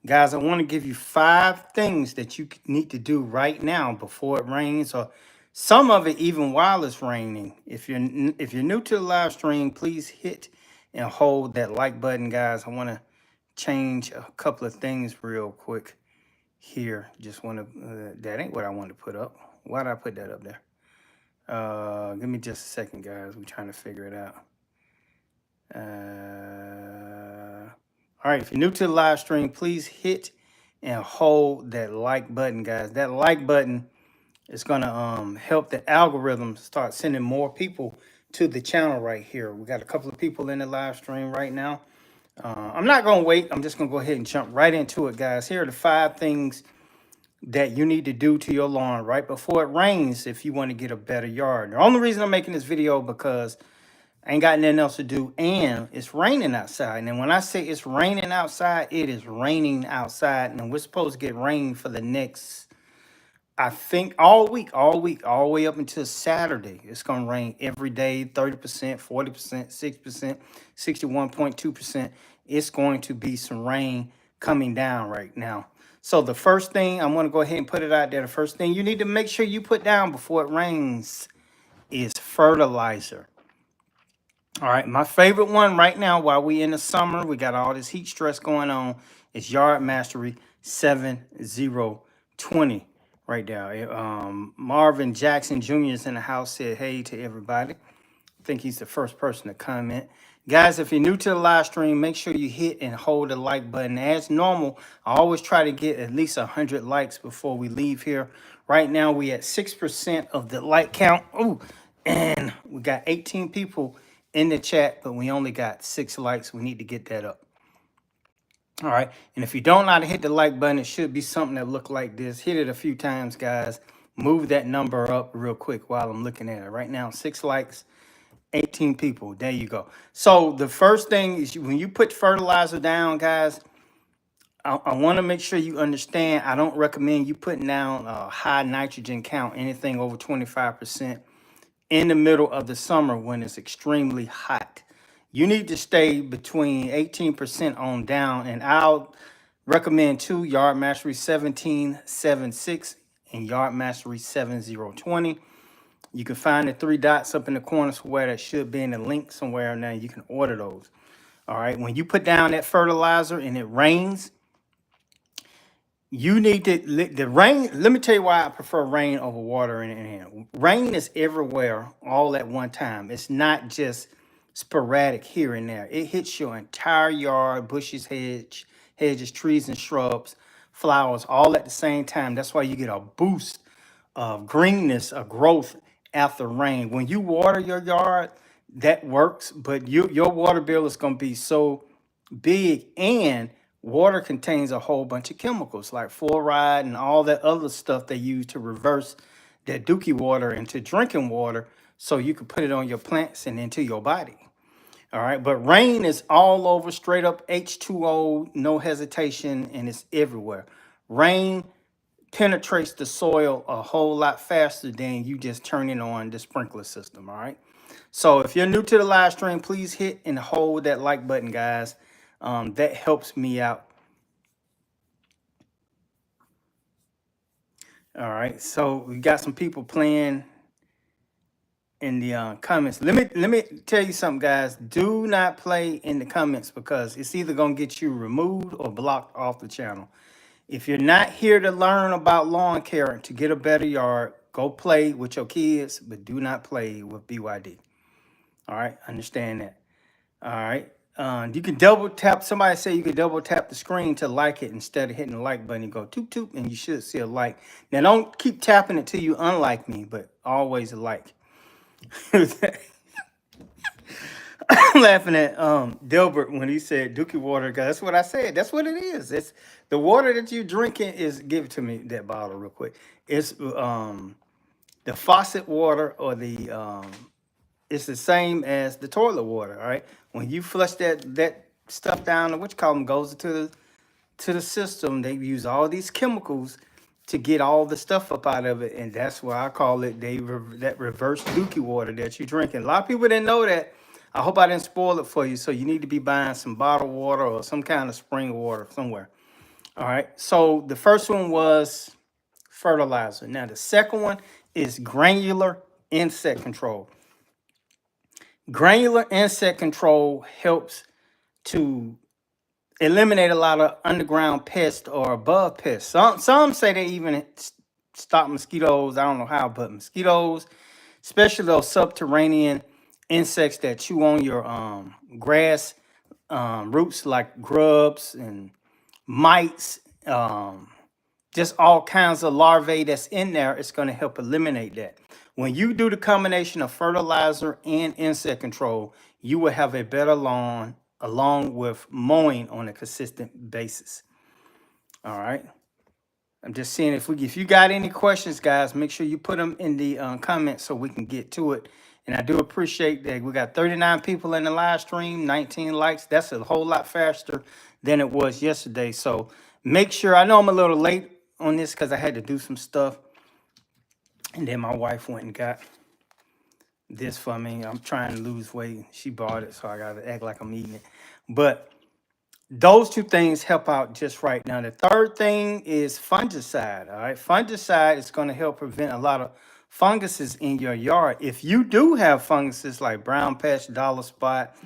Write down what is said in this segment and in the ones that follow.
Guys, I want to give you 5 things that you need to do right now before it rains, or some of it even while it's raining. If you're new to the live stream, please hit and hold that like button, guys. I want to change a couple of things real quick here. Just want to that ain't what I wanted to put up. Why did I put that up there? Give me just a second, guys. We're trying to figure it out. All right, if you're new to the live stream, please hit and hold that like button, guys. That like button is gonna help the algorithm start sending more people to the channel right here. We got a couple of people in the live stream right now. I'm not gonna wait. I'm just gonna go ahead and jump right into it, guys. Here are the 5 things that you need to do to your lawn right before it rains if you want to get a better yard. The only reason I'm making this video because I ain't got nothing else to do, and it's raining outside. And when I say it's raining outside, it is raining outside, and we're supposed to get rain for the next, I think, all the way up until Saturday. It's gonna rain every day, 30%, 40%, 6%, 61.2%. It's going to be some rain coming down right now. So the first thing, I'm gonna go ahead and put it out there. The first thing you need to make sure you put down before it rains is fertilizer. All right, my favorite one right now while we in the summer, we got all this heat stress going on, is Yard Mastery 7020 right there. Marvin Jackson Jr. is in the house, said hey to everybody. I think he's the first person to comment. Guys, if you're new to the live stream, make sure you hit and hold the like button. As normal, I always try to get at least 100 likes before we leave here. Right now, we at 6% of the like count. Ooh, and we got 18 people in the chat, but we only got 6 likes. We need to get that up. All right. And if you don't know how to hit the like button, it should be something that look like this. Hit it a few times, guys. Move that number up real quick while I'm looking at it. Right now, 6 likes, 18 people. There you go. So the first thing is when you put fertilizer down, guys, I want to make sure you understand. I don't recommend you putting down a high nitrogen count, anything over 25%. In the middle of the summer when it's extremely hot. You need to stay between 18% on down, and I'll recommend 2 Yard Mastery 1776 and Yard Mastery 7020. You can find the 3 dots up in the corner where that should be in the link somewhere. Now you can order those. All right, when you put down that fertilizer and it rains, you need to the rain. Let me tell you why I prefer rain over water in here. Rain is everywhere all at one time. It's not just sporadic here and there. It hits your entire yard, bushes, hedges, trees and shrubs, flowers, all at the same time. That's why you get a boost of greenness, of growth after rain. When you water your yard, that works, but your water bill is going to be so big, and water contains a whole bunch of chemicals like fluoride and all that other stuff they use to reverse that dookie water into drinking water so you can put it on your plants and into your body. All right, but rain is all over, straight up H2O, no hesitation, and it's everywhere. Rain penetrates the soil a whole lot faster than you just turning on the sprinkler system. All right, so if you're new to the live stream, please hit and hold that like button, guys. That helps me out. All right, so we got some people playing in the comments. Let me tell you something, guys. Do not play in the comments because it's either gonna get you removed or blocked off the channel. If you're not here to learn about lawn care to get a better yard, go play with your kids, but do not play with BYD. All right, understand that. All right. You can double tap. Somebody say you can double tap the screen to like it instead of hitting the like button. You go toot toot, and you should see a like. Now, don't keep tapping it till you unlike me, but always a like. I'm laughing at Delbert when he said Dookie water, guys. That's what I said. That's what it is. It's the water that you're drinking is. Give it to me that bottle real quick. It's the faucet water or the it's the same as the toilet water. All right, when you flush that stuff down, what you call them, goes to the system. They use all these chemicals to get all the stuff up out of it, and that's why I call it that reverse dookie water that you're drinking. A lot of people didn't know that. I hope I didn't spoil it for you. So you need to be buying some bottled water or some kind of spring water somewhere. All right. So the first one was fertilizer. Now the second one is granular insect control. Granular insect control helps to eliminate a lot of underground pests or above pests. Some say they even stop mosquitoes. I don't know how, but mosquitoes, especially those subterranean insects that chew on your grass roots like grubs and mites, just all kinds of larvae that's in there. It's going to help eliminate that. When you do the combination of fertilizer and insect control, you will have a better lawn along with mowing on a consistent basis. All right. I'm just seeing if you got any questions, guys, make sure you put them in the comments so we can get to it. And I do appreciate that we got 39 people in the live stream, 19 likes. That's a whole lot faster than it was yesterday. So make sure, I know I'm a little late on this because I had to do some stuff. And then my wife went and got this for me. I'm trying to lose weight. She bought it, so I got to act like I'm eating it. But those two things help out just right now. The third thing is fungicide. All right. Fungicide is going to help prevent a lot of funguses in your yard. If you do have funguses like brown patch, dollar spot,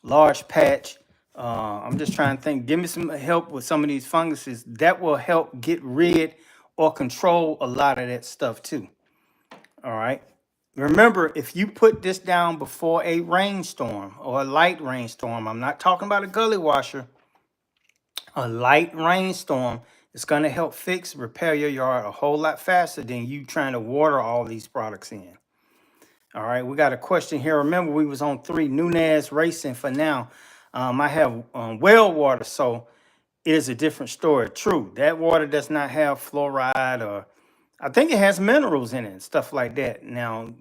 large patch, I'm just trying to think, give me some help with some of these funguses that will help get rid or control a lot of that stuff too. All right. Remember, if you put this down before a rainstorm or a light rainstorm, I'm not talking about a gully washer, a light rainstorm is going to help repair your yard a whole lot faster than you trying to water all these products in. All right, we got a question here. Remember, we was on 3 Nunez Racing for now. I have well water, so it is a different story. True, that water does not have fluoride, or I think it has minerals in it and stuff like that. Now,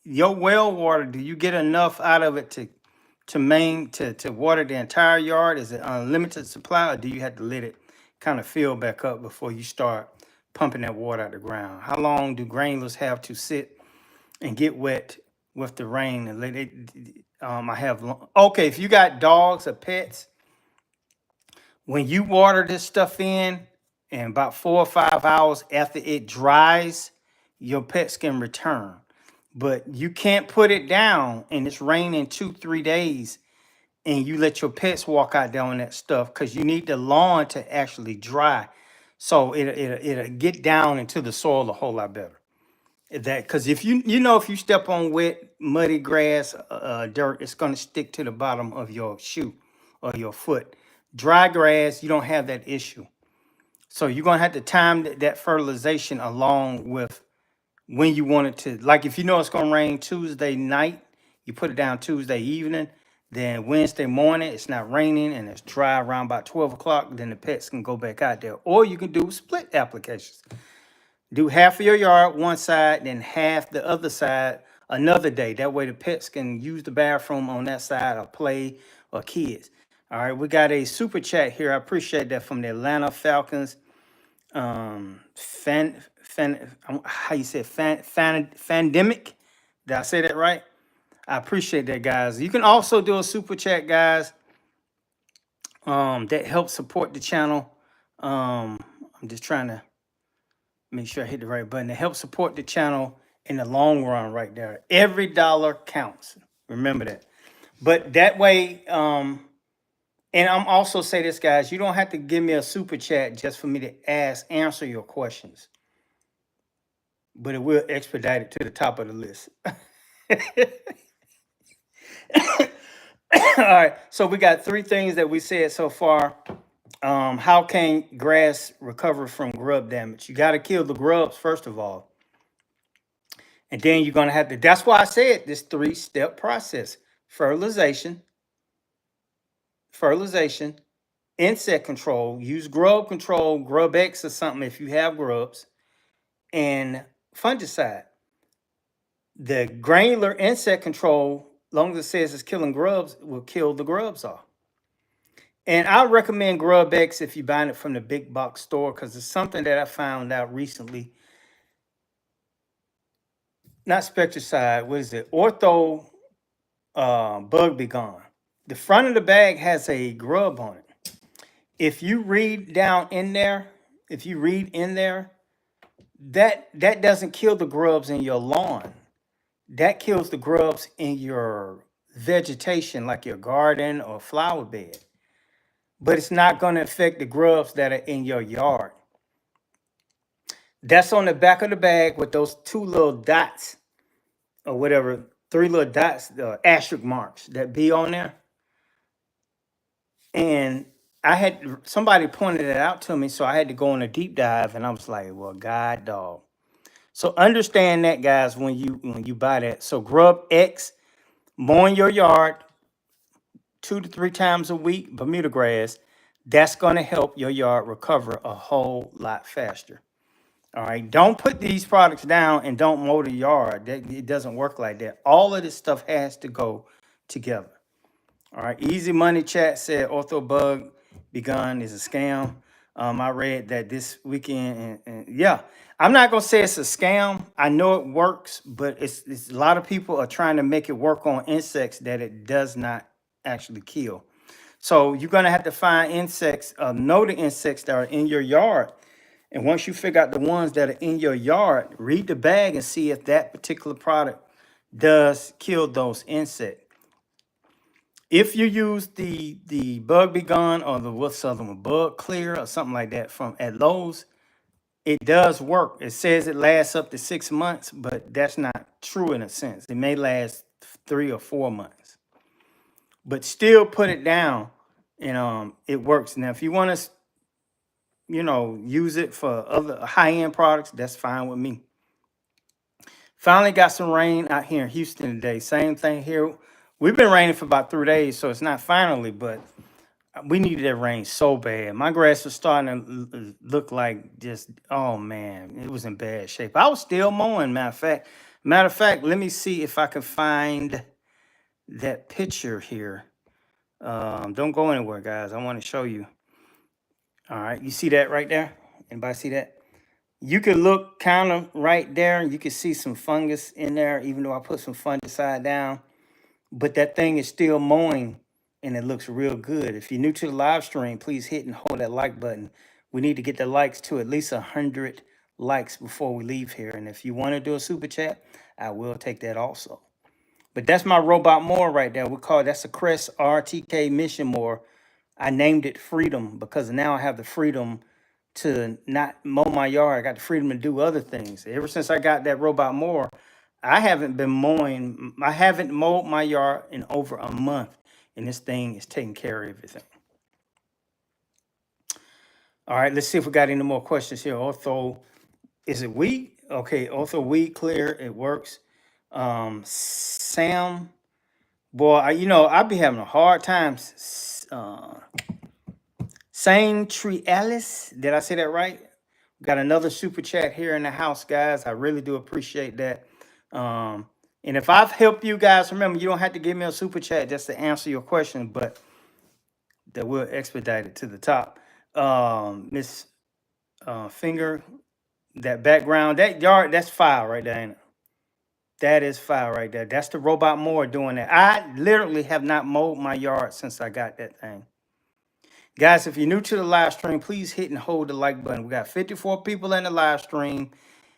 your well water, do you get enough out of it to water the entire yard? Is it unlimited supply, or do you have to let it kind of fill back up before you start pumping that water out the ground? How long do granulars have to sit and get wet with the rain and let it? Okay, if you got dogs or pets, when you water this stuff in, and about 4 or 5 hours after it dries, your pets can return. But you can't put it down and it's raining 2, 3 days and you let your pets walk out there on that stuff, because you need the lawn to actually dry. So it'll get down into the soil a whole lot better. That because if if you step on wet, muddy grass, dirt, it's gonna stick to the bottom of your shoe or your foot. Dry grass, you don't have that issue. So you're gonna have to time that fertilization along with when you want it to. Like if you know it's gonna rain Tuesday night, you put it down Tuesday evening. Then Wednesday morning, it's not raining and it's dry around about 12 o'clock. Then the pets can go back out there. Or you can do split applications. Do half of your yard one side, then half the other side another day. That way the pets can use the bathroom on that side or play, or kids. All right, we got a super chat here. I appreciate that, from the Atlanta Falcons. How you say Fandemic? Did I say that right? I appreciate that, guys. You can also do a super chat, guys. That helps support the channel. I'm just trying to make sure I hit the right button. To help support the channel in the long run, right there. Every dollar counts. Remember that. But that way, and I'm also say this, guys, you don't have to give me a super chat just for me to answer your questions. But it will expedite it to the top of the list. All right. So we got 3 things that we said so far. How can grass recover from grub damage? You got to kill the grubs, first of all. And then you're going to have to, that's why I said this 3-step process: fertilization, insect control, use grub control, grub X or something if you have grubs, and fungicide. The granular insect control, long as it says it's killing grubs, will kill the grubs off. And I recommend Grub X if you're buying it from the big box store, because it's something that I found out recently. Not Spectricide, what is it? Ortho Bug Be Gone. The front of the bag has a grub on it. If you read down in there, if you read in there, that doesn't kill the grubs in your lawn. That kills the grubs in your vegetation, like your garden or flower bed. But it's not going to affect the grubs that are in your yard. That's on the back of the bag with those two little dots or whatever, three little dots, the asterisk marks that be on there. And I had somebody pointed it out to me, so I had to go on a deep dive, and I was like, "Well, God, dog." So understand that, guys, when you buy that. So Grub X, mowing your yard 2 to 3 times a week, Bermuda grass, that's going to help your yard recover a whole lot faster. All right. Don't put these products down and don't mow the yard. It doesn't work like that. All of this stuff has to go together. All right. Easy Money Chat said Orthobug Begun is a scam. I read that this weekend, and yeah, I'm not gonna say it's a scam. I know it works, but it's a lot of people are trying to make it work on insects that it does not actually kill. So you're gonna have to find insects, know the insects that are in your yard. And once you figure out the ones that are in your yard, read the bag and see if that particular product does kill those insects. If you use the Bug Be Gone or the what's the other one, Bug Clear or something like that from at Lowe's, it does work. It says it lasts up to 6 months, but that's not true in a sense. It may last 3 or 4 months, but still put it down, and it works. Now, if you want to, use it for other high end products, that's fine with me. Finally got some rain out here in Houston today. Same thing here. We've been raining for about 3 days, so it's not finally, but we needed that rain so bad. My grass was starting to look like just, oh man, it was in bad shape. I was still mowing, matter of fact, let me see if I can find that picture here. Don't go anywhere, guys. I want to show you. All right, you see that right there? Anybody see that? You could look kind of right there. You can see some fungus in there, even though I put some fungicide down. But that thing is still mowing, and it looks real good. If you're new to the live stream, please hit and hold that like button. We need to get the likes to at least 100 likes before we leave here. And if you want to do a super chat, I will take that also. But that's my robot mower right there. That's a Crest RTK Mission Mower. I named it Freedom because now I have the freedom to not mow my yard. I got the freedom to do other things. Ever since I got that robot mower, I haven't been mowing. I haven't mowed my yard in over a month, and this thing is taking care of everything. All right, let's see if we got any more questions here. Ortho, is it weed? Okay, Ortho Weed Clear, it works. Sam, boy, I be having a hard time. Same Tree Alice, did I say that right? Got another super chat here in the house, guys. I really do appreciate that. And if I've helped you guys, remember, you don't have to give me a super chat just to answer your question, but that will expedite it to the top. Miss Finger, that background, that yard, that's fire right there, ain't it? That is fire right there. That's the robot mower doing that. I literally have not mowed my yard since I got that thing. Guys, if you're new to the live stream, please hit and hold the like button. We got 54 people in the live stream,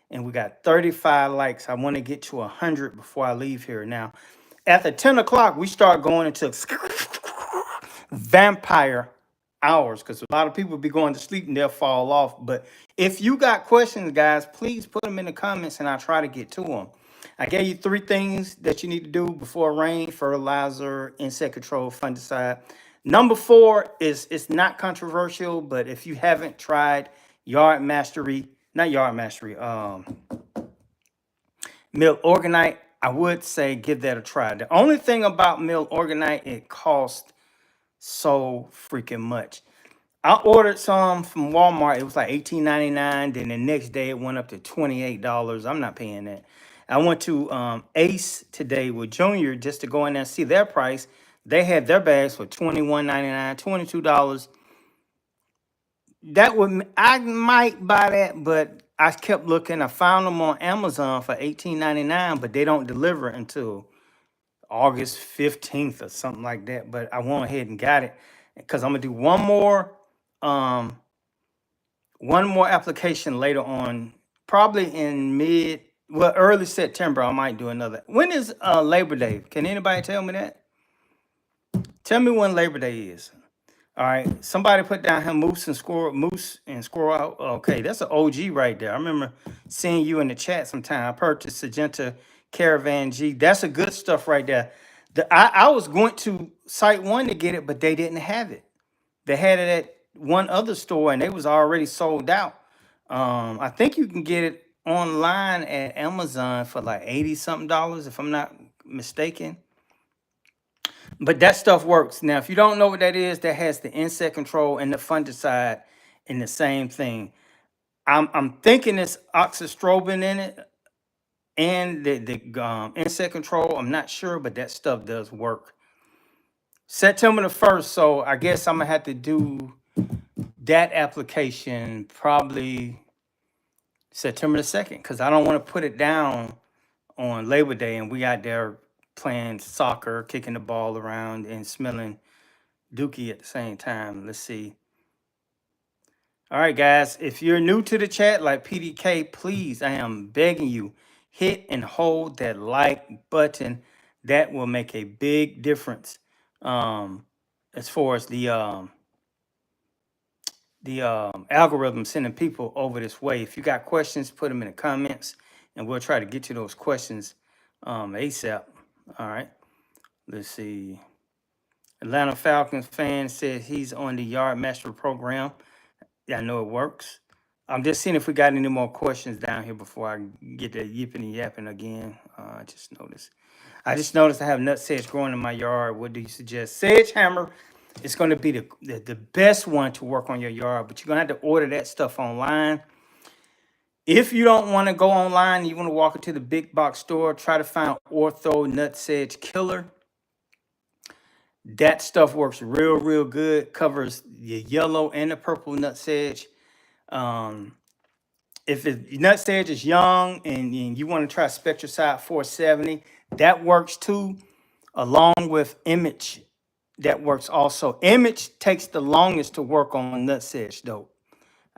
and we got 35 likes. I want to get to 100 before I leave here. Now, after 10 o'clock, we start going into vampire hours because a lot of people be going to sleep and they'll fall off. But if you got questions, guys, please put them in the comments and I'll try to get to them. I gave you 3 things that you need to do before rain: fertilizer, insect control, fungicide. Number 4 is, it's not controversial, but if you haven't tried Yard Mastery, not Yard Mastery, Milk Organite, I would say give that a try. The only thing about Milk Organite, it costs so freaking much. I ordered some from Walmart. It was like $18.99. Then the next day it went up to $28. I'm not paying that. I went to Ace today with Junior just to go in there and see their price. They had their bags for $21.99, $22. I might buy that, but I kept looking. I found them on Amazon for $18.99, but they don't deliver until August 15th or something like that. But I went ahead and got it because I'm gonna do one more one more application later on, probably in early September. I might do another. When is Labor Day? Can anybody tell me that? Tell me when Labor Day is. All right, somebody put down here moose and squirrel out. Okay, that's an OG right there. I remember seeing you in the chat sometime. I purchased Sagenta Caravan G. That's a good stuff right there. I was going to Site One to get it, but they didn't have it. They had it at one other store and they was already sold out. I think you can get it online at Amazon for like 80 something dollars, if I'm not mistaken. But that stuff works. Now, if you don't know what that is, that has the insect control and the fungicide in the same thing. I'm thinking it's oxystrobin in it and the insect control. I'm not sure, but that stuff does work. September the 1st, so I guess I'm gonna have to do that application probably September the 2nd, because I don't want to put it down on Labor Day and we out there playing soccer, kicking the ball around and smelling dookie at the same time. Let's see. All right, guys, if you're new to the chat like PDK, please, I am begging you, hit and hold that like button. That will make a big difference as far as the algorithm sending people over this way. If you got questions, put them in the comments, and we'll try to get to those questions ASAP. All right, let's see. Atlanta Falcons fan said he's on the Yard Master program. Yeah, I know it works. I'm just seeing if we got any more questions down here before I get that yipping and yapping again. I just noticed I have nut sedge growing in my yard. What do you suggest? Sedge hammer is going to be the best one to work on your yard, but you're going to have to order that stuff online. If you don't want to go online, you want to walk into the big box store, try to find Ortho Nut Sedge Killer. That stuff works real good. Covers the yellow and the purple nut sedge. If the nut sedge is young and you want to try Spectracide 470, that works too, along with Image. That works also. Image takes the longest to work on nut sedge though.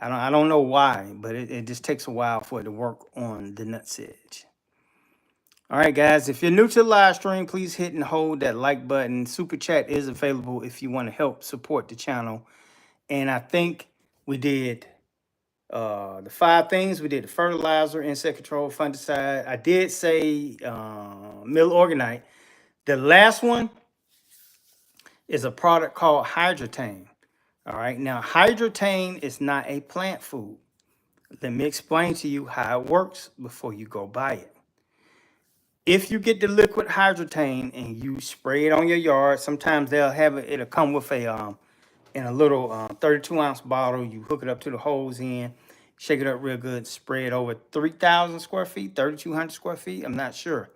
I don't know why, but it just takes a while for it to work on the nut sedge. All right, guys, if you're new to the live stream, please hit and hold that like button. Super chat is available if you want to help support the channel. And I think we did the 5 things. We did the fertilizer, insect control, fungicide. I did say mill organite. The last one is a product called Hydrotane. All right, now Hydrotane is not a plant food. Let me explain to you how it works before you go buy it. If you get the liquid Hydrotane and you spray it on your yard, sometimes they'll have it. It'll come with a in a little 32-ounce bottle. You hook it up to the hose end, shake it up real good, spray it over 3,000 square feet, 3,200 square feet. I'm not sure.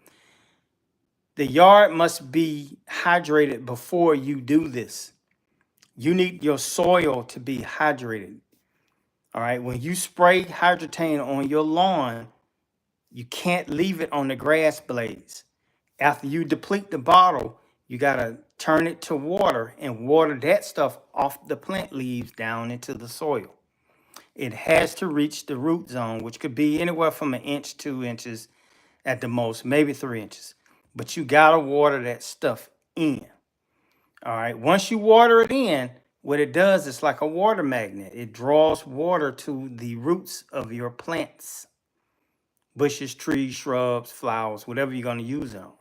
The yard must be hydrated before you do this. You need your soil to be hydrated. All right. When you spray Hydrotane on your lawn, you can't leave it on the grass blades. After you deplete the bottle, you got to turn it to water and water that stuff off the plant leaves down into the soil. It has to reach the root zone, which could be anywhere from 1 inch, 2 inches at the most, maybe 3 inches. But you got to water that stuff in. All right. Once you water it in, what it does is like a water magnet. It draws water to the roots of your plants, bushes, trees, shrubs, flowers, whatever you're going to use it on.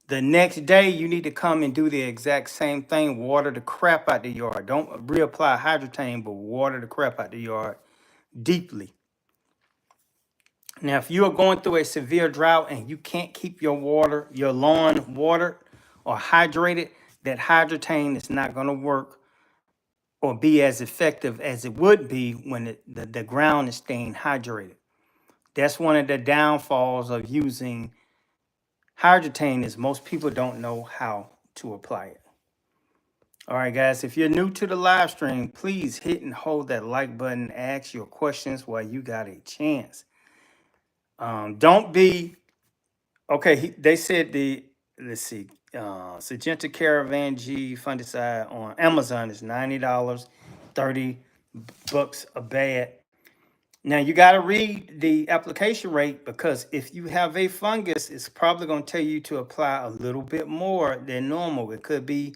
The next day, you need to come and do the exact same thing. Water the crap out the yard. Don't reapply Hydrotane, but water the crap out the yard deeply. Now, if you are going through a severe drought and you can't keep your lawn watered or hydrated, that Hydrotane is not going to work or be as effective as it would be when the ground is staying hydrated. That's one of the downfalls of using Hydrotane, is most people don't know how to apply it. All right, guys, if you're new to the live stream, please hit and hold that like button. Ask your questions while you got a chance. Don't be, okay, they said let's see, Sagenta Caravan G fungicide on Amazon is $90. $30 a bag. Now you got to read the application rate, because if you have a fungus, it's probably going to tell you to apply a little bit more than normal. It could be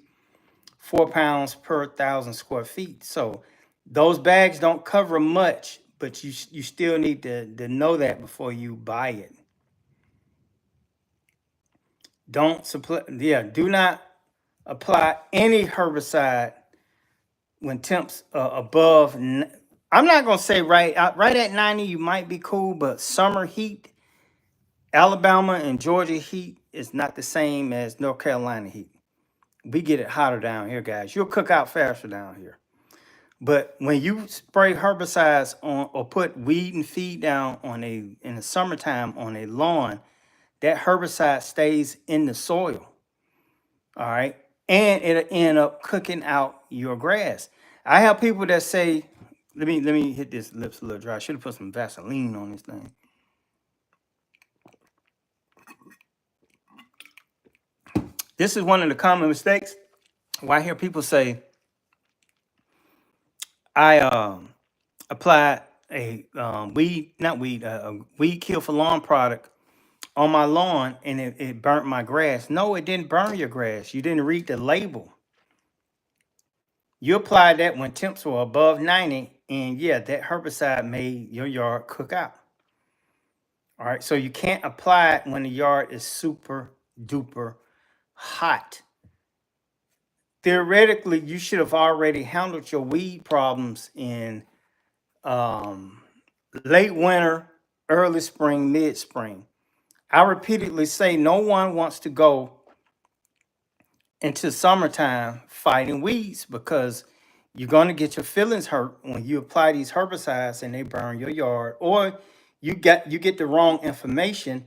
4 pounds per 1,000 square feet. So those bags don't cover much, but you still need to know that before you buy it. Don't supply, yeah, do not apply any herbicide when temps are above. I'm not gonna say right at 90, you might be cool, but summer heat, Alabama and Georgia heat is not the same as North Carolina heat. We get it hotter down here, guys. You'll cook out faster down here. But when you spray herbicides on or put weed and feed down in the summertime on a lawn, that herbicide stays in the soil. All right. And it'll end up cooking out your grass. I have people that say, let me hit this lips a little dry. I should have put some Vaseline on this thing. This is one of the common mistakes where I hear people say, I applied a weed kill for lawn product on my lawn, and it burnt my grass. No, it didn't burn your grass. You didn't read the label. You applied that when temps were above 90, and yeah, that herbicide made your yard cook out. All right, so you can't apply it when the yard is super duper hot. Theoretically, you should have already handled your weed problems in late winter, early spring, mid spring. I repeatedly say no one wants to go into summertime fighting weeds, because you're going to get your feelings hurt when you apply these herbicides and they burn your yard, or you get the wrong information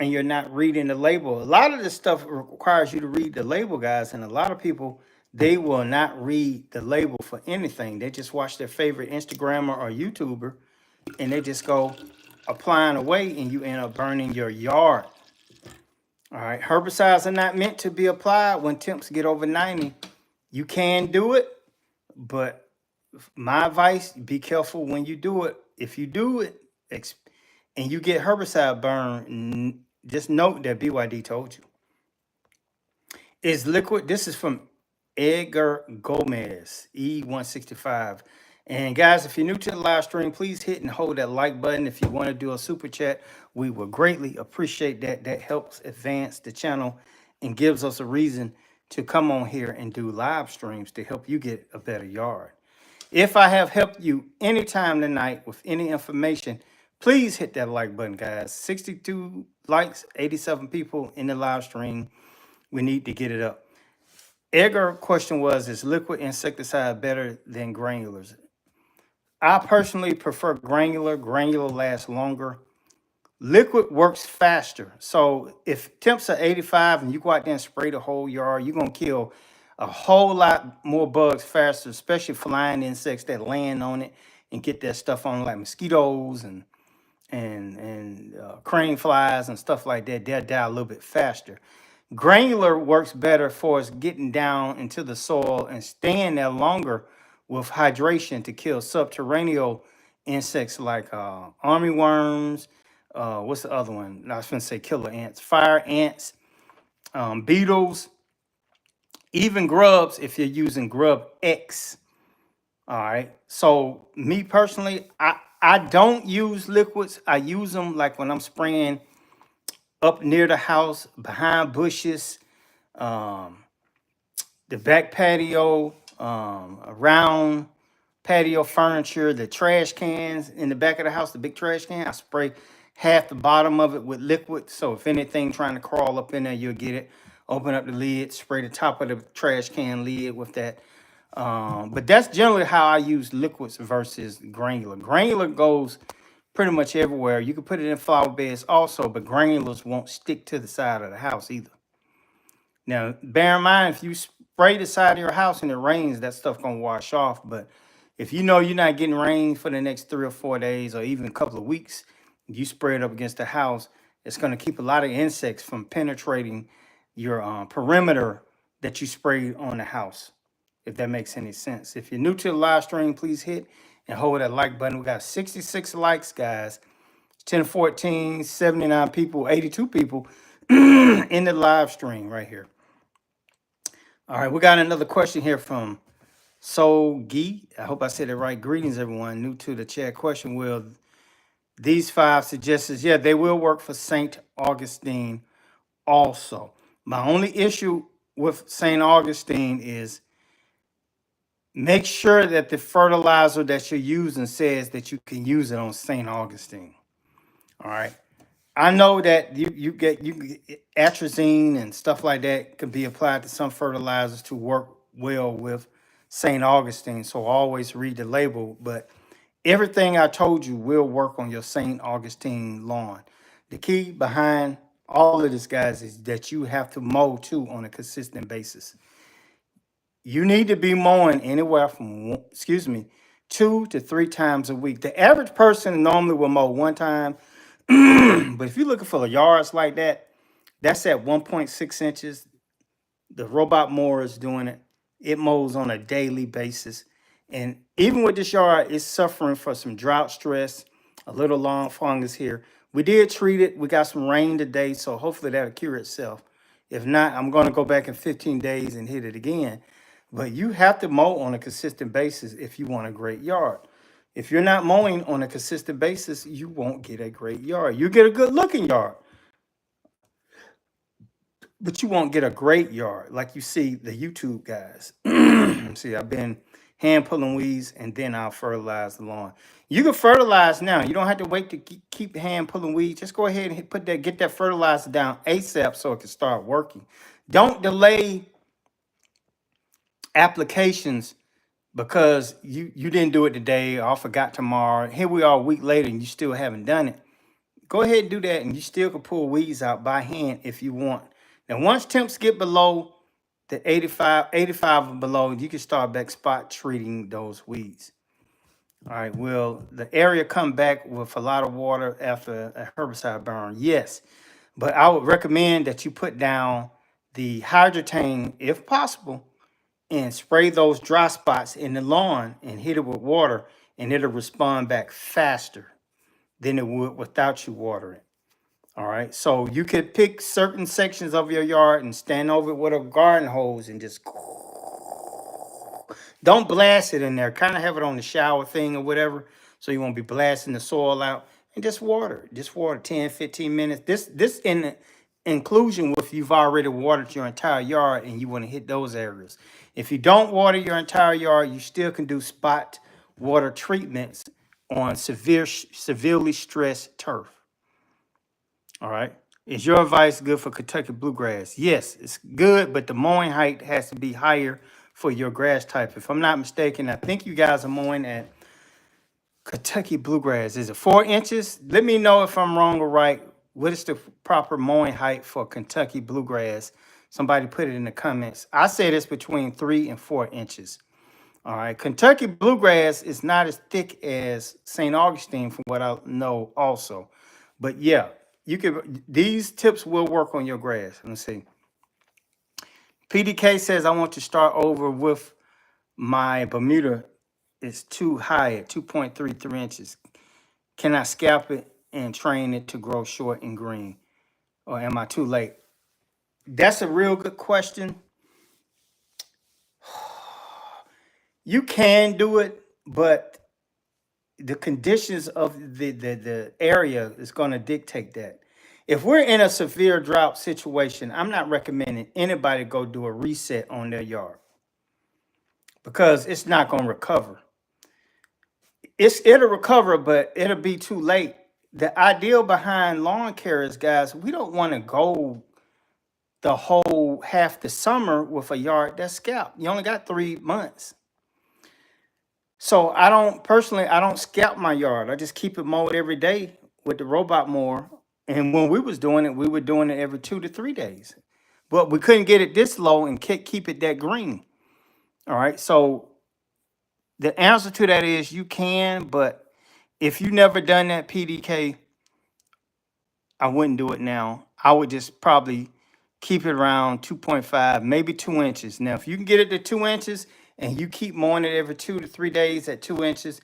and you're not reading the label. A lot of this stuff requires you to read the label, guys, and a lot of people, they will not read the label for anything. They just watch their favorite Instagrammer or YouTuber and they just go applying away, and you end up burning your yard. All right, herbicides are not meant to be applied when temps get over 90. You can do it, but my advice, be careful when you do it. If you do it and you get herbicide burn, just note that BYD told you. Is liquid, this is from Edgar Gomez, E165. And guys, if you're new to the live stream, please hit and hold that like button. If you want to do a super chat, we will greatly appreciate that. That helps advance the channel and gives us a reason to come on here and do live streams to help you get a better yard. If I have helped you anytime tonight with any information, please hit that like button, guys. 62 likes, 87 people in the live stream. We need to get it up. Edgar question was, is liquid insecticide better than granulars? I personally prefer granular. Granular lasts longer. Liquid works faster. So if temps are 85 and you go out there and spray the whole yard, you're going to kill a whole lot more bugs faster, especially flying insects that land on it and get that stuff on, like mosquitoes and crane flies and stuff like that. They'll die a little bit faster. Granular works better for us getting down into the soil and staying there longer with hydration to kill subterranean insects like armyworms. What's the other one? I was going to say killer ants, fire ants, beetles, even grubs if you're using Grub X. All right. So me personally, I don't use liquids. I use them like when I'm spraying up near the house, behind bushes, the back patio, around patio furniture, the trash cans in the back of the house, the big trash can. I spray half the bottom of it with liquid. So if anything trying to crawl up in there, you'll get it. Open up the lid, spray the top of the trash can lid with that. But that's generally how I use liquids versus granular. Granular goes pretty much everywhere. You can put it in flower beds also, but granulars won't stick to the side of the house either. Now, bear in mind, if you spray the side of your house and it rains, that stuff gonna wash off. But if you know you're not getting rain for the next 3 or 4 days or even a couple of weeks, you spray it up against the house, it's gonna keep a lot of insects from penetrating your perimeter that you sprayed on the house. if that makes any sense. If you're new to the live stream, please hit and hold that like button. We got 66 likes, guys. 10, 14, 79 people, 82 people in the live stream right here. All right, we got another question here from So Gee. I hope I said it right. Greetings, everyone. New to the chat question. Will these 5 suggestions, yeah, they will work for St. Augustine also. My only issue with St. Augustine is make sure that the fertilizer that you're using says that you can use it on St. Augustine. All right. I know that you get atrazine and stuff like that can be applied to some fertilizers to work well with St. Augustine. So always read the label, but everything I told you will work on your St. Augustine lawn. The key behind all of this, guys, is that you have to mow too on a consistent basis. You need to be mowing anywhere from, 2 to 3 times a week. The average person normally will mow 1 time. But if you're looking for yards like that, that's at 1.6 inches. The robot mower is doing it. It mows on a daily basis. And even with this yard, it's suffering for some drought stress, a little lawn fungus here. We did treat it. We got some rain today, so hopefully that'll cure itself. If not, I'm going to go back in 15 days and hit it again. But you have to mow on a consistent basis if you want a great yard. If you're not mowing on a consistent basis, you won't get a great yard. You get a good looking yard, but you won't get a great yard like you see the YouTube guys. See, I've been hand pulling weeds and then I'll fertilize the lawn. You can fertilize now. You don't have to wait to keep hand pulling weeds. Just go ahead and get that fertilizer down ASAP so it can start working. Don't delay applications because you didn't do it today or I forgot tomorrow. Here we are a week later and you still haven't done it. Go ahead and do that and you still can pull weeds out by hand if you want. Now, once temps get below the 85 or below, you can start back spot treating those weeds. All right, will the area come back with a lot of water after a herbicide burn? Yes, but I would recommend that you put down the hydrotain if possible and spray those dry spots in the lawn and hit it with water and it'll respond back faster than it would without you watering. All right, so you could pick certain sections of your yard and stand over it with a garden hose and just don't blast it in there. Kind of have it on the shower thing or whatever, so you won't be blasting the soil out. And just water. Just water 10, 15 minutes. This in inclusion with you've already watered your entire yard and you want to hit those areas. If you don't water your entire yard, you still can do spot water treatments on severely stressed turf. All right. Is your advice good for Kentucky bluegrass? Yes, it's good, but the mowing height has to be higher for your grass type. If I'm not mistaken, I think you guys are mowing at Kentucky bluegrass. Is it 4 inches? Let me know if I'm wrong or right. What is the proper mowing height for Kentucky bluegrass? Somebody put it in the comments. I say it's between 3 and 4 inches. All right. Kentucky bluegrass is not as thick as St. Augustine from what I know also. But yeah, these tips will work on your grass. Let's see. PDK says, I want to start over with my Bermuda. It's too high at 2.33 inches. Can I scalp it and train it to grow short and green? Or am I too late? That's a real good question. You can do it, but the conditions of the area is going to dictate that. If we're in a severe drought situation, I'm not recommending anybody go do a reset on their yard because it's not going to recover. It'll recover, but it'll be too late. The ideal behind lawn care is, guys, we don't want to go the whole half the summer with a yard that's scalped. You only got 3 months. So I don't scalp my yard. I just keep it mowed every day with the robot mower. And when we was doing it, we were doing it every 2 to 3 days. But we couldn't get it this low and keep it that green. All right. So the answer to that is you can, but if you never done that PDK, I wouldn't do it now. I would just probably keep it around 2.5, maybe 2 inches. Now, if you can get it to 2 inches and you keep mowing it every 2 to 3 days at 2 inches,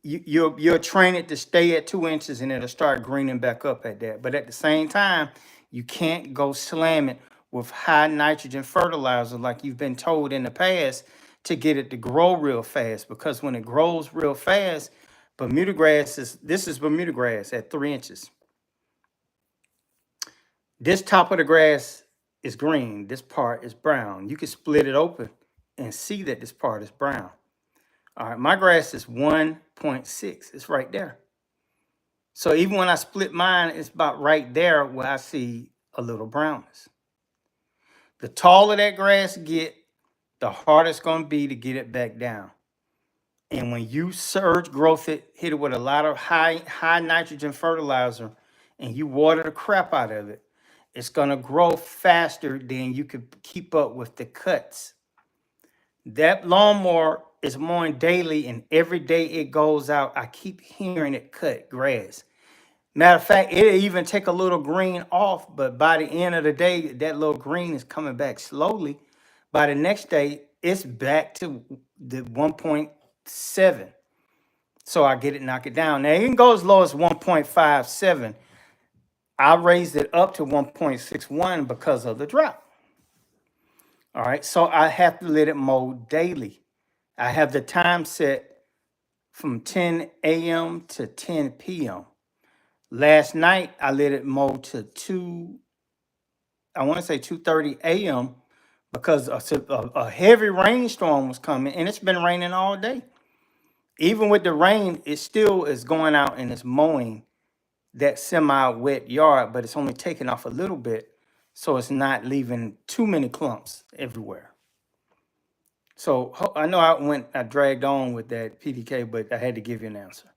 you'll train it to stay at 2 inches and it'll start greening back up at that. But at the same time, you can't go slam it with high nitrogen fertilizer like you've been told in the past to get it to grow real fast, because when it grows real fast, Bermuda grass this is Bermuda grass at 3 inches. This top of the grass is green. This part is brown. You can split it open and see that this part is brown. All right, my grass is 1.6. It's right there. So even when I split mine, it's about right there where I see a little brownness. The taller that grass get, the harder it's going to be to get it back down. And when you surge growth it, hit it with a lot of high nitrogen fertilizer, and you water the crap out of it, it's going to grow faster than you could keep up with the cuts. That lawnmower is mowing daily, and every day it goes out, I keep hearing it cut grass. Matter of fact, it'll even take a little green off, but by the end of the day, that little green is coming back slowly. By the next day, it's back to the 1.7. So I get it, knock it down. Now, it can go as low as 1.57. I raised it up to 1.61 because of the drought. All right, so I have to let it mow daily. I have the time set from 10 a.m. to 10 p.m. Last night, I let it mow to I want to say 2:30 a.m. because a heavy rainstorm was coming, and it's been raining all day. Even with the rain, it still is going out and it's mowing that semi-wet yard, but it's only taking off a little bit, so it's not leaving too many clumps everywhere. So I know I dragged on with that PDK, but I had to give you an answer.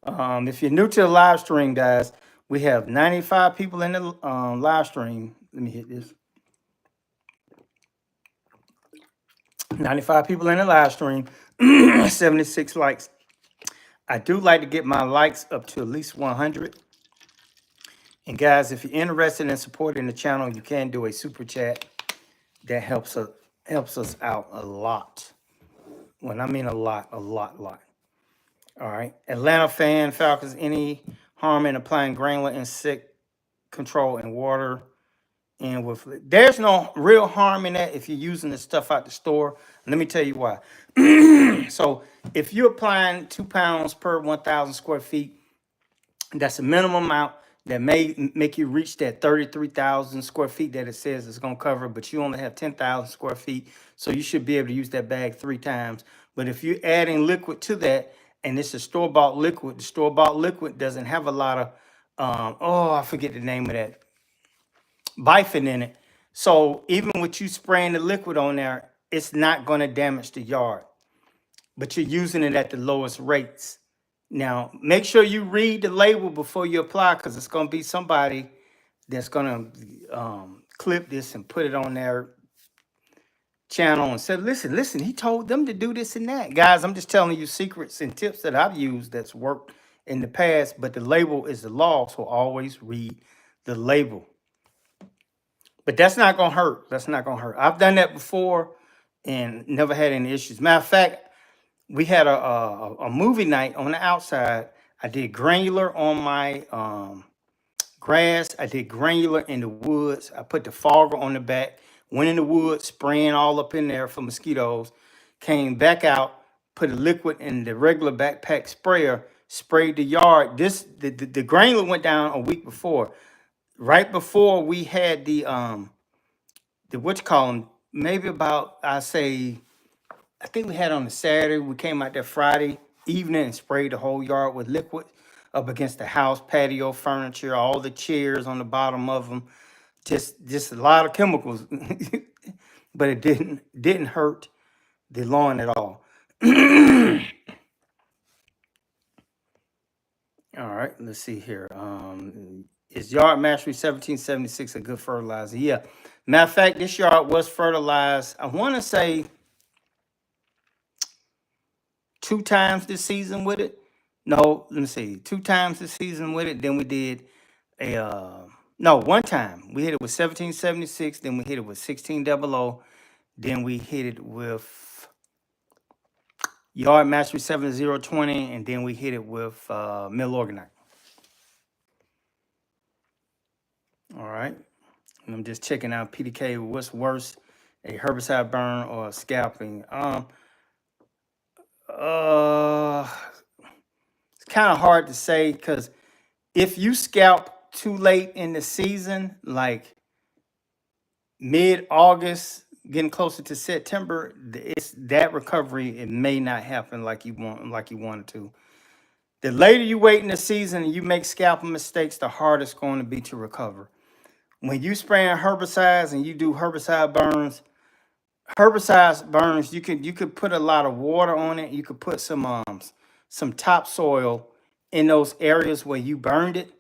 If you're new to the live stream, guys, we have 95 people in the live stream. Let me hit this. 95 people in the live stream, 76 likes. I do like to get my likes up to at least 100. And guys, if you're interested in supporting the channel, you can do a super chat. That helps us out a lot. When I mean a lot. All right. Atlanta fan, Falcons, any harm in applying granular insect control in water? And there's no real harm in that if you're using the stuff out the store. Let me tell you why. So if you're applying 2 pounds per 1,000 square feet, that's a minimum amount that may make you reach that 33,000 square feet that it says it's going to cover, but you only have 10,000 square feet, so you should be able to use that bag 3 times. But if you're adding liquid to that, and it's a store-bought liquid, the store-bought liquid doesn't have a lot of, I forget the name of that, bifid in it. So even with you spraying the liquid on there, it's not going to damage the yard, but you're using it at the lowest rates. Now, make sure you read the label before you apply, because it's going to be somebody that's going to clip this and put it on their channel and say, listen, he told them to do this and that. Guys, I'm just telling you secrets and tips that I've used that's worked in the past, but the label is the law, so always read the label. But that's not going to hurt. That's not going to hurt. I've done that before and never had any issues. Matter of fact, we had a movie night on the outside. I did granular on my grass. I did granular in the woods. I put the fogger on the back, went in the woods, spraying all up in there for mosquitoes, came back out, put a liquid in the regular backpack sprayer, sprayed the yard. The granular went down a week before. Right before we had the maybe about, I think we had on a Saturday. We came out there Friday evening and sprayed the whole yard with liquid up against the house, patio, furniture, all the chairs on the bottom of them. Just a lot of chemicals, but it didn't hurt the lawn at all. All right, let's see here. Is Yard Mastery 1776 a good fertilizer? Yeah. Matter of fact, this yard was fertilized, I want to say 2 times this season with it. No, let me see. 2 times this season with it. Then we did 1 time. We hit it with 1776. Then we hit it with 1600. Then we hit it with Yard Mastery 7020, and then we hit it with Mill Organite. All right. And I'm just checking out PDK. What's worse, a herbicide burn or scalping? It's kind of hard to say because if you scalp too late in the season, like mid-August, getting closer to September, it's that recovery, it may not happen like you wanted to. The later you wait in the season and you make scalping mistakes, the harder it's going to be to recover. When you spraying herbicides and you do herbicide burns, you could put a lot of water on it. You could put some topsoil in those areas where you burned it,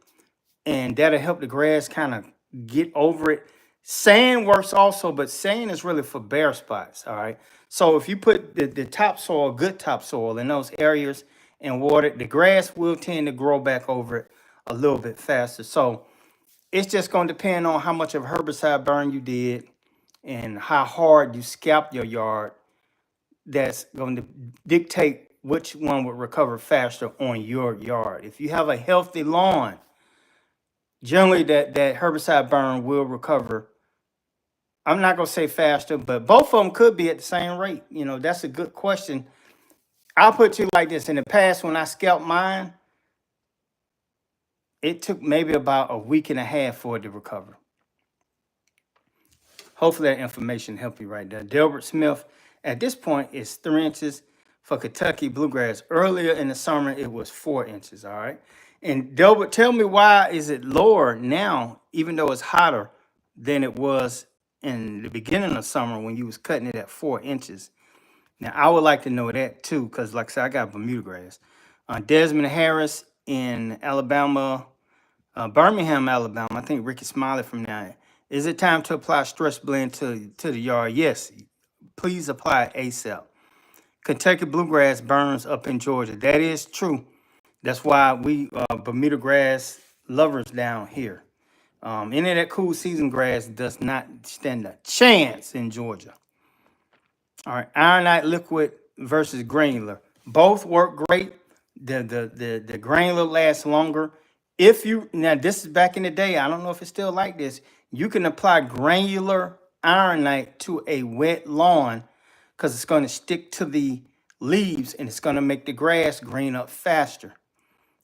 and that'll help the grass kind of get over it. Sand works also, but sand is really for bare spots. All right. So if you put the topsoil, good topsoil, in those areas and water, the grass will tend to grow back over it a little bit faster. So it's just going to depend on how much of herbicide burn you did and how hard you scalp your yard. That's going to dictate which one would recover faster on your yard. If you have a healthy lawn, generally that herbicide burn will recover. I'm not going to say faster, but both of them could be at the same rate. You know, that's a good question. I'll put it to you like this. In the past, when I scalped mine, it took maybe about a week and a half for it to recover. Hopefully that information helped you right there. Delbert Smith, at this point, is 3 inches for Kentucky bluegrass. Earlier in the summer, it was 4 inches, all right? And Delbert, tell me, why is it lower now, even though it's hotter than it was in the beginning of summer when you was cutting it at 4 inches? Now, I would like to know that too, because like I said, I got Bermuda grass. Desmond Harris in Alabama, Birmingham, Alabama. I think Ricky Smiley from there. Is it time to apply stress blend to the yard? Yes, please apply ASAP. Kentucky bluegrass burns up in Georgia. That is true. That's why we Bermuda grass lovers down here. Any of that cool season grass does not stand a chance in Georgia. All right, ironite liquid versus granular. Both work great. The granular lasts longer. If you, now this is back in the day, I don't know if it's still like this. You can apply granular ironite to a wet lawn because it's going to stick to the leaves and it's going to make the grass green up faster.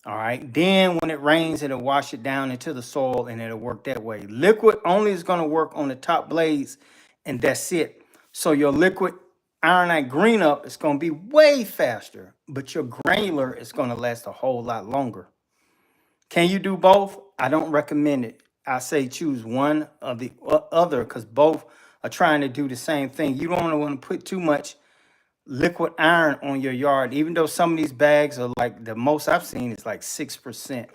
All right. Then when it rains, it'll wash it down into the soil and it'll work that way. Liquid only is going to work on the top blades and that's it. So your liquid ironite green up is going to be way faster, but your granular is going to last a whole lot longer. Can you do both? I don't recommend it. I say choose one or the other because both are trying to do the same thing. You don't want to put too much liquid iron on your yard, even though some of these bags are like, the most I've seen is like 6%.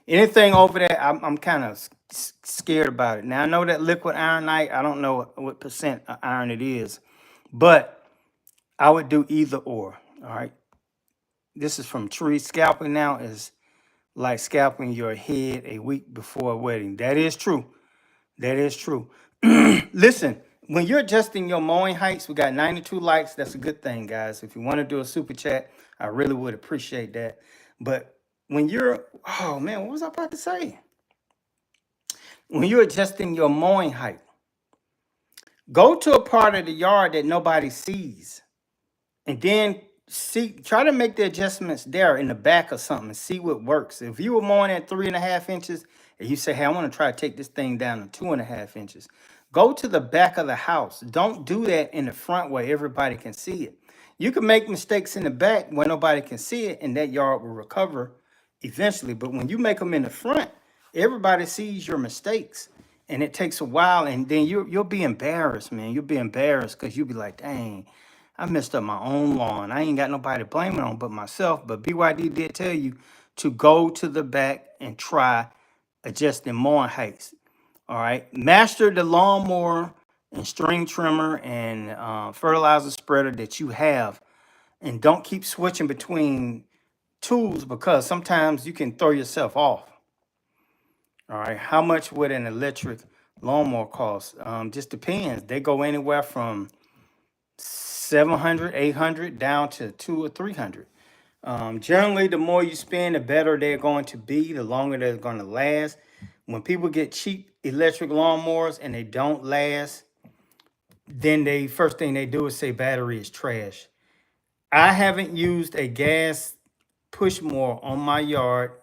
Anything over that, I'm kind of scared about it. Now, I know that liquid ironite, I don't know what percent of iron it is, but I would do either or. All right. This is from Tree. Scalping now is like scalping your head a week before a wedding. That is true. That is true. Listen, when you're adjusting your mowing heights, we got 92 likes. That's a good thing, guys. If you want to do a super chat, I really would appreciate that. But when you're, oh man, what was I about to say? When you're adjusting your mowing height, go to a part of the yard that nobody sees. And then try to make the adjustments there in the back or something and see what works. If you were mowing at 3.5 inches and you say, hey, I want to try to take this thing down to 2.5 inches, go to the back of the house. Don't do that in the front where everybody can see it. You can make mistakes in the back where nobody can see it and that yard will recover eventually. But when you make them in the front, everybody sees your mistakes and it takes a while. And then you'll be embarrassed, man. You'll be embarrassed because you'll be like, dang, I messed up my own lawn. I ain't got nobody to blame it on but myself. But BYD did tell you to go to the back and try adjusting mowing heights. All right. Master the lawnmower and string trimmer and fertilizer spreader that you have. And don't keep switching between tools because sometimes you can throw yourself off. All right. How much would an electric lawnmower cost? Just depends. They go anywhere from 700, 800, down to 2 or 300. Generally, the more you spend, the better they're going to be, the longer they're going to last. When people get cheap electric lawnmowers and they don't last, then they first thing they do is say battery is trash. I haven't used a gas push mower on my yard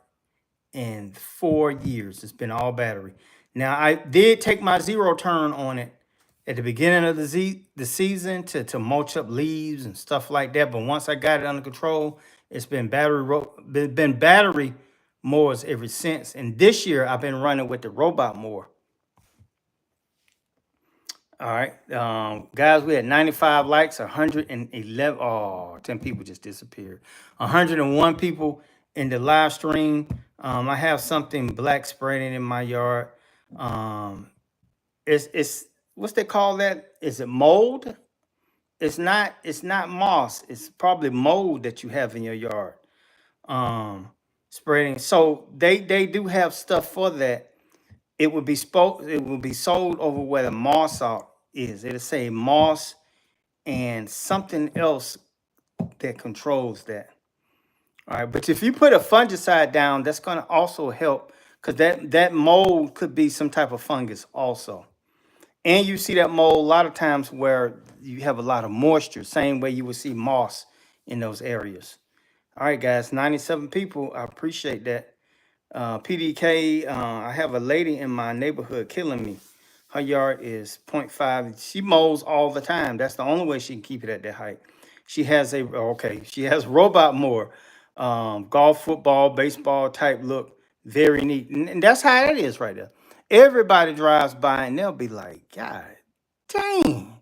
in 4 years. It's been all battery. Now I did take my zero turn on it at the beginning of the season to mulch up leaves and stuff like that. But once I got it under control, it's been been battery mowers ever since. And this year I've been running with the robot mower. All right, guys, we had 95 likes, 111. Oh, 10 people just disappeared. 101 people in the live stream. I have something black spreading in my yard. Um, it's what's they call that? Is it mold? It's not moss. It's probably mold that you have in your yard. Spreading. So they do have stuff for that. It will be sold over where the moss out is. It'll say moss and something else that controls that. All right, but if you put a fungicide down, that's going to also help because that mold could be some type of fungus also. And you see that mold a lot of times where you have a lot of moisture, same way you would see moss in those areas. All right, guys, 97 people. I appreciate that. PDK, I have a lady in my neighborhood killing me. Her yard is 0.5. She mows all the time. That's the only way she can keep it at that height. She has she has robot mower, golf, football, baseball type look. Very neat. And that's how it is right there. Everybody drives by and they'll be like, God dang,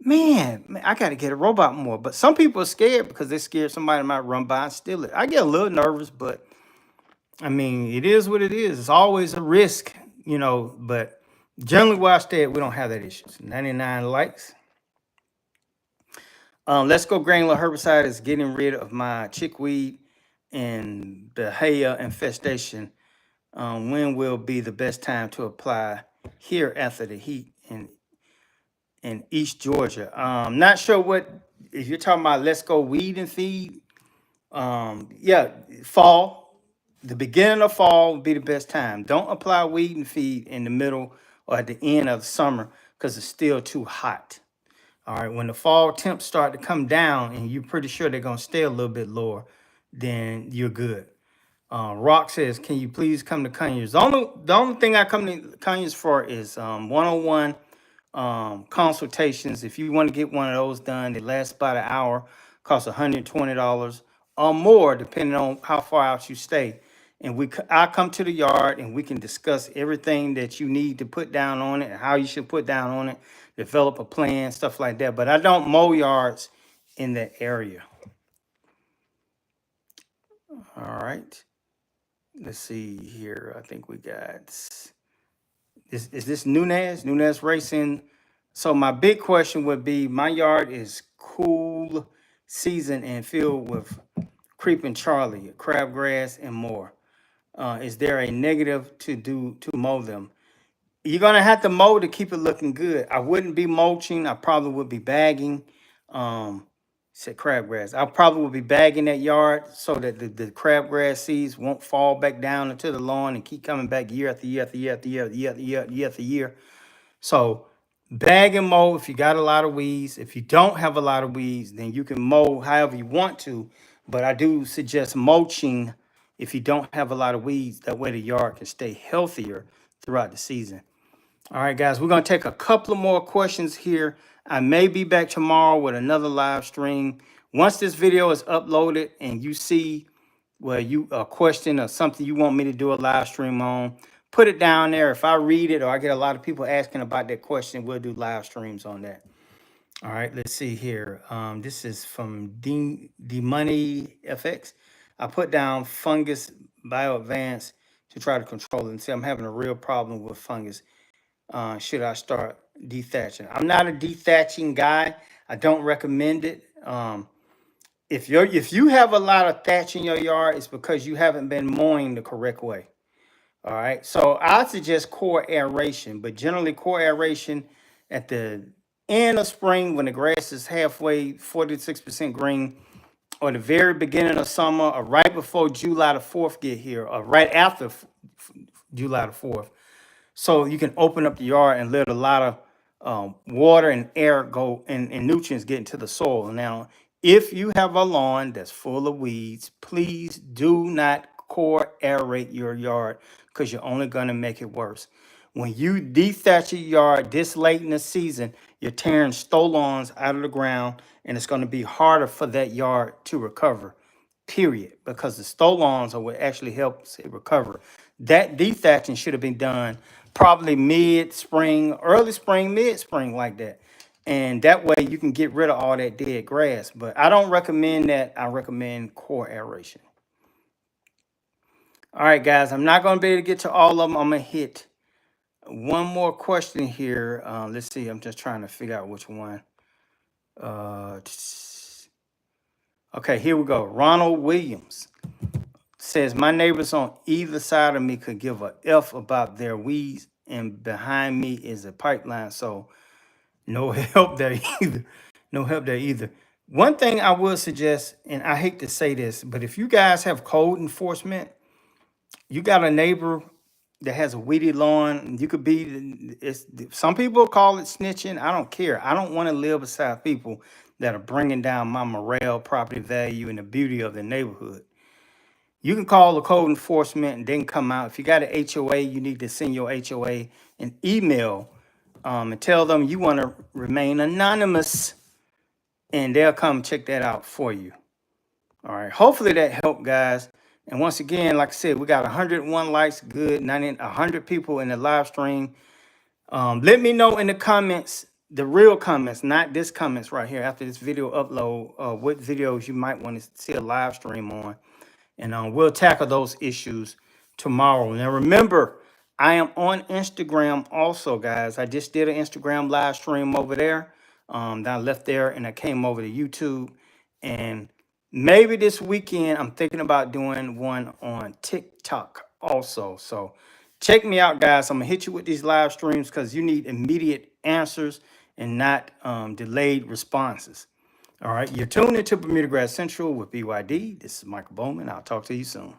man, I got to get a robot mower. But some people are scared because they're scared somebody might run by and steal it. I get a little nervous, but I mean, it is what it is. It's always a risk, but generally where I stay at, we don't have that issue. 99 likes. Let's Go Granular Herbicide is getting rid of my chickweed and the Bahia infestation. When will be the best time to apply here after the heat in East Georgia? Not sure if you're talking about Let's Go Weed and Feed. Yeah, fall. The beginning of fall would be the best time. Don't apply weed and feed in the middle or at the end of the summer because it's still too hot. All right, when the fall temps start to come down and you're pretty sure they're going to stay a little bit lower, then you're good. Rock says, can you please come to Conyers? The only thing I come to Conyers for is one-on-one consultations. If you want to get one of those done, they last about an hour, cost $120 or more, depending on how far out you stay. And I come to the yard and we can discuss everything that you need to put down on it and how you should put down on it, develop a plan, stuff like that. But I don't mow yards in that area. All right. Let's see here. I think we got, is this Nunez Racing? So my big question would be, my yard is cool season and filled with creeping Charlie, crabgrass, and more. Is there a negative to mow them? You're gonna have to mow to keep it looking good. I wouldn't be mulching. I probably would be bagging. Said crabgrass. I probably would be bagging that yard so that the crabgrass seeds won't fall back down into the lawn and keep coming back year after year after year after year after year. So bag and mow if you got a lot of weeds. If you don't have a lot of weeds, then you can mow however you want to. But I do suggest mulching if you don't have a lot of weeds. That way the yard can stay healthier throughout the season. All right, guys, we're going to take a couple of more questions here. I may be back tomorrow with another live stream. Once this video is uploaded and you see a question or something you want me to do a live stream on, put it down there. If I read it or I get a lot of people asking about that question, we'll do live streams on that. All right, let's see here. This is from D Money FX. I put down fungus bio advance to try to control it and see I'm having a real problem with fungus. Should I start dethatching? I'm not a dethatching guy. I don't recommend it. If you have a lot of thatch in your yard, it's because you haven't been mowing the correct way. All right. So I suggest core aeration, but generally core aeration at the end of spring when the grass is halfway, 46% green, or the very beginning of summer, or right before July the 4th get here, or right after July the 4th. So you can open up the yard and let a lot of water and air go and nutrients get into the soil. Now, if you have a lawn that's full of weeds, please do not core aerate your yard because you're only going to make it worse. When you dethatch your yard this late in the season, you're tearing stolons out of the ground, and it's going to be harder for that yard to recover, period, because the stolons are what actually helps it recover. That dethatching should have been done probably mid-spring, early spring, mid-spring, like that. And that way you can get rid of all that dead grass. But I don't recommend that. I recommend core aeration. All right, guys, I'm not going to be able to get to all of them. I'm going to hit one more question here. Let's see. I'm just trying to figure out which one. Okay, here we go. Ronald Williams says, my neighbors on either side of me could give a F about their weeds, and behind me is a pipeline, so no help there either. No help there either. One thing I would suggest, and I hate to say this, but if you guys have code enforcement, you got a neighbor that has a weedy lawn, you could be, some people call it snitching. I don't care. I don't want to live beside people that are bringing down my morale, property value, and the beauty of the neighborhood. You can call the code enforcement and then come out. If you got an HOA, you need to send your HOA an email and tell them you want to remain anonymous, and they'll come check that out for you. All right. Hopefully that helped, guys. And once again, like I said, we got 101 likes, good, 100 people in the live stream. Let me know in the comments, the real comments, not this comments right here after this video upload, what videos you might want to see a live stream on. And we'll tackle those issues tomorrow. Now, remember, I am on Instagram also, guys. I just did an Instagram live stream over there. Then I left there and I came over to YouTube. And maybe this weekend, I'm thinking about doing one on TikTok also. So check me out, guys. I'm going to hit you with these live streams because you need immediate answers and not delayed responses. All right, you're tuned into Bermuda Grass Central with BYD. This is Michael Bowman. I'll talk to you soon.